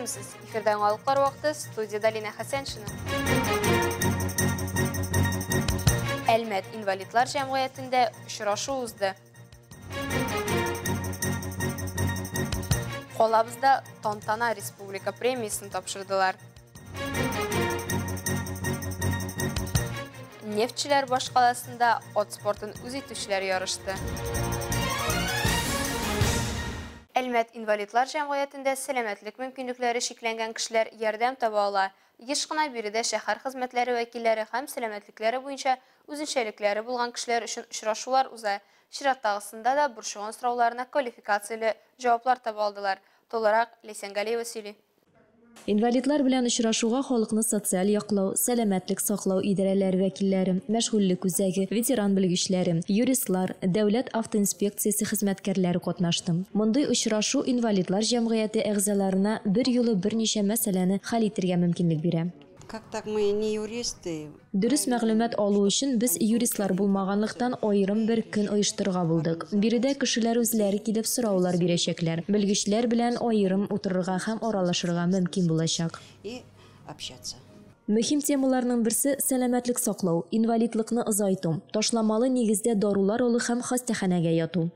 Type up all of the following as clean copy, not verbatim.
тынымсыз. Эфирден алықлар вақты студияда Лина Хасеншина. Әлмәт инвалидлар жәмғиятында ұшырашу узды. Қолабызда Тонтана Республика премиясын тапшырдылар. Нефтчілер баш қаласында от спортын үз итүшілер ярышты. Әлмәт инвалидлар жәмғиятында сәламәтлек мөмкинлекләре шикләнгән кешеләр ярдәм таба ала. Еш кына биредә шәһәр хезмәтләре вәкилләре һәм сәламәтлекләре буенча үзенчәлекләре булган кешеләр өчен очрашулар уза. Чираттагысында да борчыган сорауларына квалификацияле җаваплар таба алдылар. Толарак Лейсан Галиева сөйли. Инвалидлар белән очрашуга халыкны социаль яклау, сәламәтлек саклау идарәләре вәкилләре, мәшгульлек үзәге, ветеран белгечләре, юристлар, дәүләт автоинспекциясе хезмәткәрләре катнашты. Мондый очрашу инвалидлар җәмгыяте әгъзаларына бер юлы берничә мәсьәләне хәл итәргә мөмкинлек бирә. Как так мы не юристы? Дөрес мәгълүмат алу өчен без юристлар булмаганлыктан аерым бер көн оештырырга булдык. Биредә кешеләр үзләре килеп сораулар бирәчәкләр. Белгечләр белән аерым утырырга һәм аралашырга мөмкин булачак. И общаться. Мөһим темаларның берсе сәламәтлек саклау, инвалидлыкны озайту, ташламалы нигездә дарулар алу һәм хастаханәгә яту.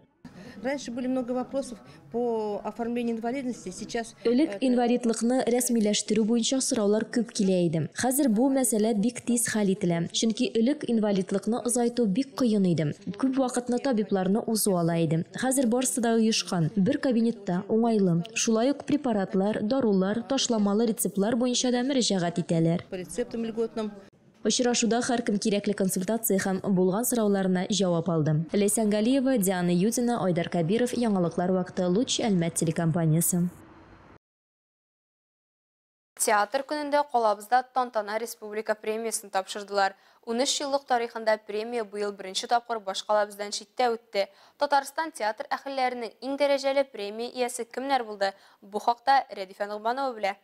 Раньше были много вопросов по оформлению инвалидности, сейчас... Элек инвалидлыкны рәсмиләштерү буенча сораулар күп килә иде. Хәзер бу мәсьәлә бик тиз хәл ителә. Чөнки элек инвалидлыкны озайту бик кыен иде. Күп вакытны табибларны узу ала иде. Хәзер барысы да оешкан. Бер кабинетта уңайлы. Шулай ук препаратлар, дарулар, ташламалы рецептлар буенча да мөрәҗәгать итәләр. По рецептам льготным. Очрашуда һәркем кирәкле консультация һәм булган сорауларына җавап алды. Лейсан Галиева, Диана Юдина, Айдар Кабиров, Яңалыклар вакыты, Луч Әлмәт телекомпаниясе. Театр көнендә Колабызда Тонтана Республика премиясын тапшырдылар. 13 еллык тарихында премия быел беренче тапкыр баш калабыздан читтә үтте. Татарстан театр әһелләренең иң дәрәҗәле премия иясе кемнәр булды? Бу хакта Рәдифә Нугманова белә.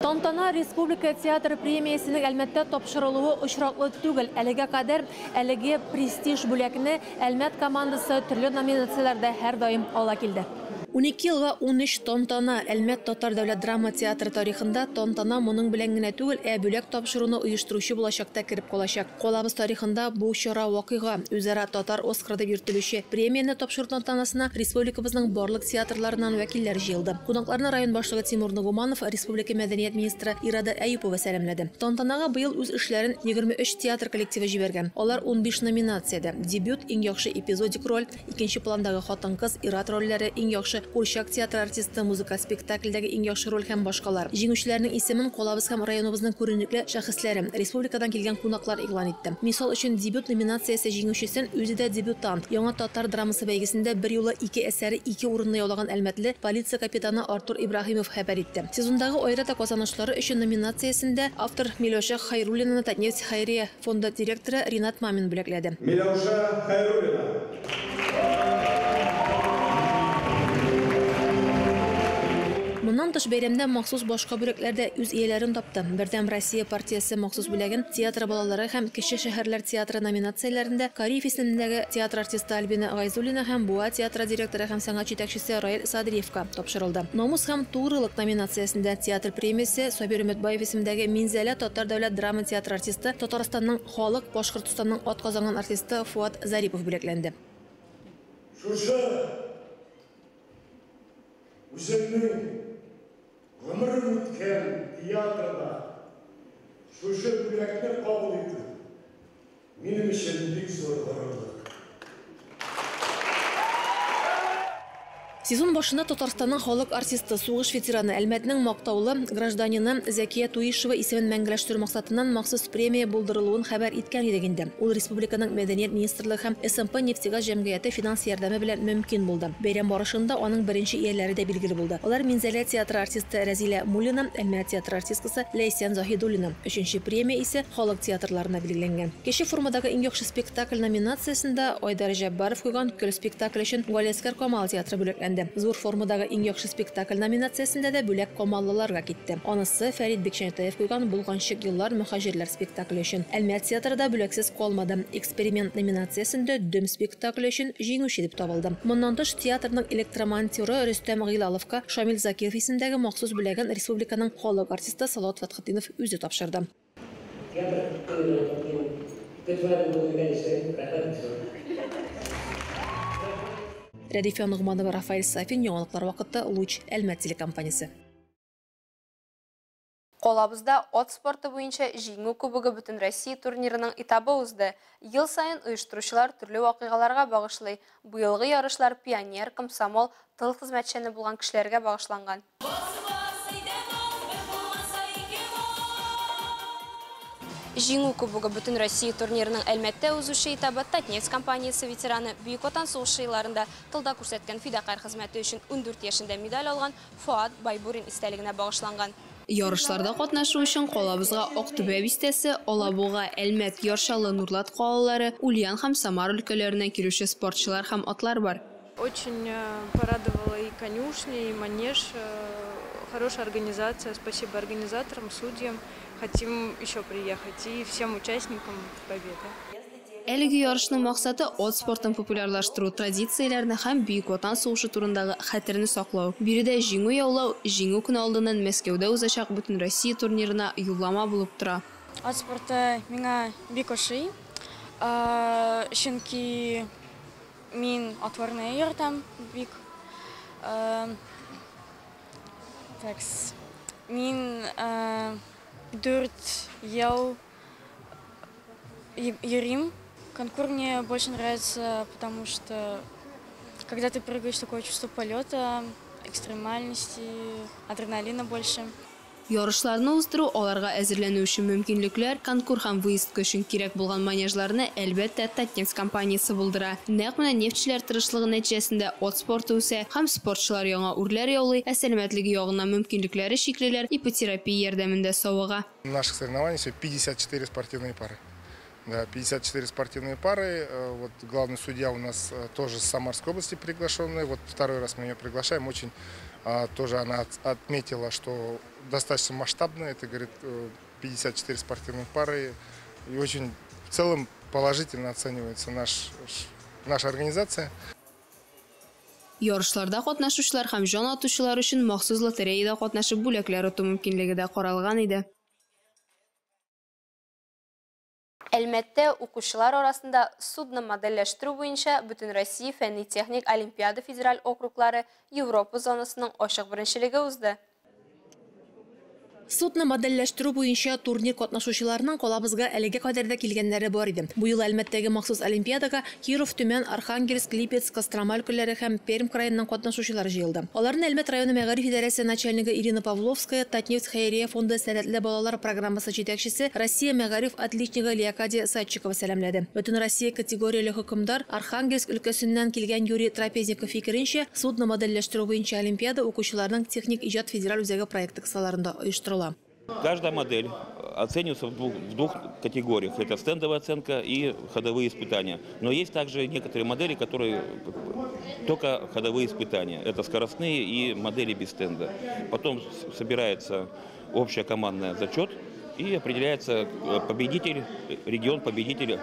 Тонтана Республика театр премиясының Әлмәттә тапшырылуы очраклы түгел. Әлегә кадәр әлеге престиж бүләкне Әлмәт командасы төрле номинацияләрдә һәр даим ала килде. 12 елга 13 Тонтана Әлмәт татар дәүләт драма театры тарихында Тонтана моның белән генә түгел, бүләк тапшыруны оештыручы булачакта кирип калачак. Колабыз тарихында бу чара вакыйга үзара татар Оскар дип йөртелүче премияны тапшыру тантанасына республикабызның барлык театрларыннан вәкилләр җыелды. Кунакларны район башлыгы Тимур Нугуманов, республика мәдәният министры Ирада Әюпова сәламләде. Тантанага быел үз эшләрен 23 театр коллективы җибәргән. Алар 15 номинациядә: дебют, иң яхшы эпизодик роль, икенче пландагы хатын-кыз, ир-ат рольләре, иң яхшы Курчак театр артисты, музыка спектакльдәге иң яхшы роль һәм башкалар. Җиңүчеләрнең исемен Колабыз һәм районыбызның күренекле шәхесләре, республикадан килгән кунаклар игълан итте. Мисал өчен дебют номинациясе җиңүчесен үзе дә дебютант. Яңа татар драмасы бәйгесендә бер юлы 2 әсәре 2 урынны яулаган Әлмәтле полиция капитаны Артур Ибраһимов хәбәр итте. Сезондагы аерата казанышлары өчен номинациясендә автор Миләүшә Хайруллинаны Татнефть Хайрия фонды директоры Ринат Мамин бүләкләде. Миләүшә Хайруллина. Моннан тыш бәйрәмдә махсус башка бүләкләрдә үз ияләрен тапты. Бердәм Россия партиясе махсус бүләген театр балалары һәм кече шәһәрләр театры номинацияләрендә Кариев исемендәге театр артисты Альбина Гайзуллина һәм Буа театры директоры һәм сәнгать җитәкчесе Раил Садриевка тапшырылды. Номус һәм тугрылык номинациясендә театр премиясе Сабир Өметбаев исемендәге Минзәлә татар дәүләт драма театры артисты, Татарстанның халык, Башкортстанның атказанган артисты Фуат Зарипов бүләкләнде. Ömür ötken tiyatroda şuşu büyükler kabul etti. Benim için büyük zorluk. Сезон башында Татарстанның халык артисты, сугыш ветераны, Әлмәтнең мактаулы гражданины Зәкия Туишева исемен мәңгеләштерү максатыннан махсус премия булдырылуын хәбәр иткән иде инде. Ул республиканың мәдәният министрлыгы һәм СМП нефтегаз җәмгыяте финанс ярдәме белән мөмкин булды. Бәйрәм барышында аның беренче ияләре дә билгеле булды. Алар Минзәлә театры артисты Рәзилә Муллина, Әлмәт театры артисткасы Ләйсән Заһидуллина. Өченче премия исә халык театрларына билгеләнгән. Кече формадагы иң яхшы спектакль номинациясендә Айдар Җаббаров куйган көл спектакль өчен Галиәскәр Камал театры бүләкләнде. билгеләнде. Зур формадагы иң яхшы спектакль номинациясендә дә бүләк комаллыларга китте. Анысы Фәрит Бекшәнтаев куйган «Булганчык еллар мөхаҗирләр» спектакле өчен. Әлмәт театрында бүләксез калмады. Эксперимент номинациясендә Дөм спектакле өчен җиңүче дип табылды. Моннан тыш театрның электромонтёры Рөстәм Гыйлаловка Шамил Закиров исемендәге махсус бүләген республиканың халык артисты Салават Фатхетдинов үзе тапшырды. Рәдифә Нугманова, Рафаэль Сафин, яңалыклар вакыты, Луч, Әлмәт телекомпаниясе. Колабызда от спорты буенча җиңү кубогы бөтен Россия турнирының этабы узды. Ел сайын оештыручылар төрле вакыйгаларга багышлый. Быелгы ярышлар пионер, комсомол, тыл хезмәтчәне булган кешеләргә багышланган. Җиңү кубогы бөтен Россия турнирының Әлмәттә узучы этабы Татнефть компаниясе ветераны Бөек Ватан сугышы елларында тылда күрсәткән фидакарь хезмәте өчен 14 яшендә медаль алган Фуат Байбурин истәлегенә багышланган. Ярышларда катнашу өчен калабызга Актүбә бистәсе, Алабуга, Әлмәт, Яршалы, Нурлат калалары, Ульян һәм Самар өлкәләреннән килүче спортчылар һәм атлар бар. Очень порадовала и конюшня, и манеж, хорошая организация. Спасибо организаторам, судьям. Хотим еще приехать и всем участникам победы. Әлеге ярышның максаты от спортын популярлаштыру, традицияләрне һәм Бөек Ватан сугышы турындагы хәтерне саклау. Биредә җиңү яулау, җиңү көне алдыннан Мәскәүдә узачак бөтен Россия турнирына юллама булып тора. От спорта миңа бик ошый. Чөнки мин атларны яратам бик. Мин 4 ел йөрим. Конкур мне больше нравится, потому что когда ты прыгаешь, такое чувство полета, экстремальности, адреналина больше. Ярышларны уздыру, аларга әзерләнү өчен мөмкинлекләр, конкур һәм выездка өчен кирәк булган манежларны әлбәттә Татнефть компаниясе булдыра. Нәкъ менә нефтьчеләр тырышлыгы нәтиҗәсендә от спорты үсә һәм спортчылар яңа үрләр яулый, ә сәламәтлеге ягыннан мөмкинлекләре чиклеләр ипотерапия ярдәмендә савыга. В наших соревнованиях 54 спортивные пары. Да, 54 спортивные пары. Вот главный судья у нас тоже с Самарской области приглашенный. Вот второй раз мы ее приглашаем. Очень тоже она отметила, что достаточно масштабно. Это, говорит, 54 спортивных пары. И очень в целом положительно оценивается наша организация. Ярышларда катнашучылар һәм җан атучылар өчен махсус лотереяда катнашып бүләкләр оту мөмкинлеге дә каралган иде. Әлмәттә укучылар арасында судны модельләштерү буенча бөтен Россия фәнни-техник олимпиада федераль округлары Европа зонасының ачык беренчелеге узды. Судны модельләштерү буенча турнир катнашучыларының колабызга әлегә кадәр дә килгәннәре бар иде. Бу ел Әлмәттәге махсус олимпиадага Киров, Төмән, Архангельск, Липецк, Кострома өлкәләре һәм Пермь краеннан катнашучылар җыелды. Аларны Әлмәт районы мәгариф идарәсе начальнигы Ирина Павловская, Татнефть хәйрия фонды сәләтле балалар программасы җитәкчесе Россия мәгариф отличнигы Леокадия Садчикова сәламләде. Бөтен Россия категорияле хөкемдар Архангельск өлкәсеннән килгән Юрий Трапезников фикеренчә, судны модельләштерү буенча олимпиада укучыларның техник иҗат федераль үзәге проекты кысаларында оештырыла. Каждая модель оценивается в двух категориях. Это стендовая оценка и ходовые испытания. Но есть также некоторые модели, которые только ходовые испытания. Это скоростные и модели без стенда. Потом собирается общая командная зачет и определяется победитель, регион победителя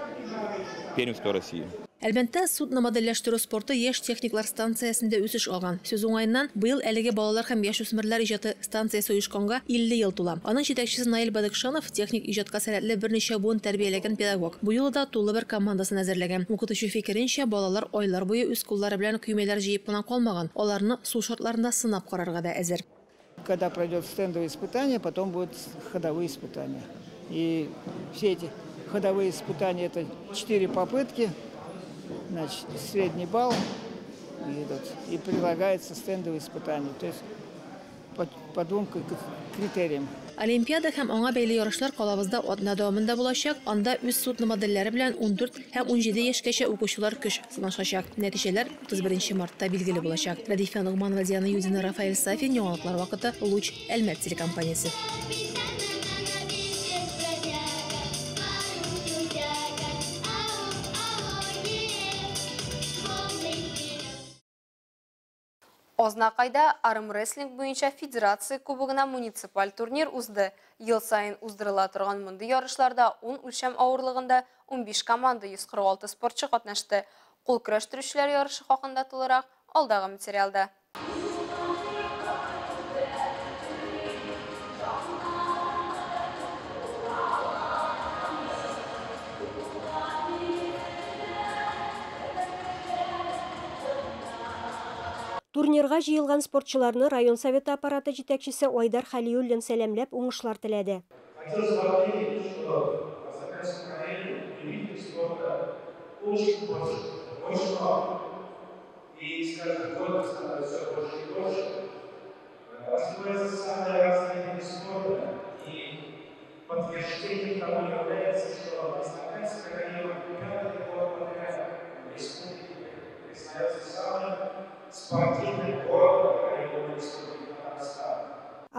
Пермской России. Әлбәттә, судны модельләштерү спорты яшь техниклар станциясендә үсеш алган. Сүз уңайыннан быел әлеге балалар һәм яшүсмерләр иҗаты станциясе оешканга 50 ел тула. Аның җитәкчесе Наил Бадыкшанов техник иҗатка сәләтле берничә буын тәрбияләгән педагог. Бу юлы да тулы бер командасын әзерләгән. Укытучы фикеренчә, балалар айлар буе үз куллары белән көймәләр җыеп кына калмаган. Аларны су шартларында сынап карарга да әзер. Когда пройдет стендовые испытания, потом будут ходовые испытания. И все эти ходовые испытания это 4 попытки. Значит, средний балл и прилагается стендовые испытания, то есть по двум критериям. Олимпиада һәм аңа бәйле ярышлар калабызда атна дәвамында булачак. Анда үз судны модельләре белән 14 һәм 17 яшькәчә укучылар көч сынашачак. Нәтиҗәләр 31 мартта билгеле булачак. Рәдифә Нугманова, Диана Юдина, Рафаэль Сафин, яңалыклар вакыты, Луч, Әлмәт телекомпаниясе. Ознакайда армрестлинг буенча федерация кубогына муниципаль турнир узды. Ел сайын уздырыла торган мондый ярышларда 10 үлчәм авырлыгында 15 команда 146 спортчы катнашты. Кул көрәштерүчеләр ярышы хакында тулырак алдагы материалда. Турнирга җыелган спортчыларны район советы аппараты җитәкчесе Айдар Халиуллин сәламләп уңышлар теләде.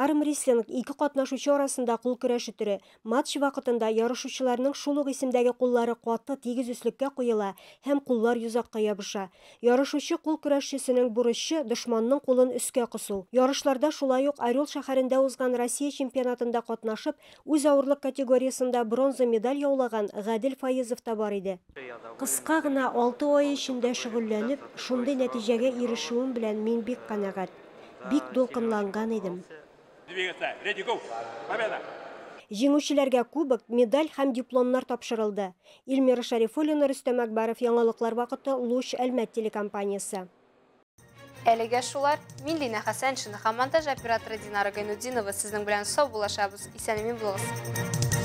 Армрестлинг ике катнашучы арасында кул көрәше төре. Матч вакытында ярышучыларның шул ук исемдәге куллары каты тигез өслеккә куела һәм куллар йозакка ябыша. Ярышучы кул көрәшчесенең бурычы дошманның кулын өскә кысу. Ярышларда шулай ук Орел шәһәрендә узган Россия чемпионатында катнашып, үз авырлык категориясында бронза медаль яулаган Гадел Фаизов та бар иде. Кыска гына 6 ай эчендә шөгыльләнеп, шундый нәтиҗәгә ирешүем белән мин бик канәгать. Бик дулкынланган идем. Җиңүчеләргә кубок, медаль һәм дипломнар тапшырылды. Илмира Шарифуллина, Рөстәм Әкбаров, Яңалыклар вакыты, Луч Әлмәт телекомпаниясе. Әлегә шулар, мин Лина Хәсәншина һәм монтаж операторы Динара Гайнуддинова сезнең белән сау булашабыз. Исән-имин булыгыз.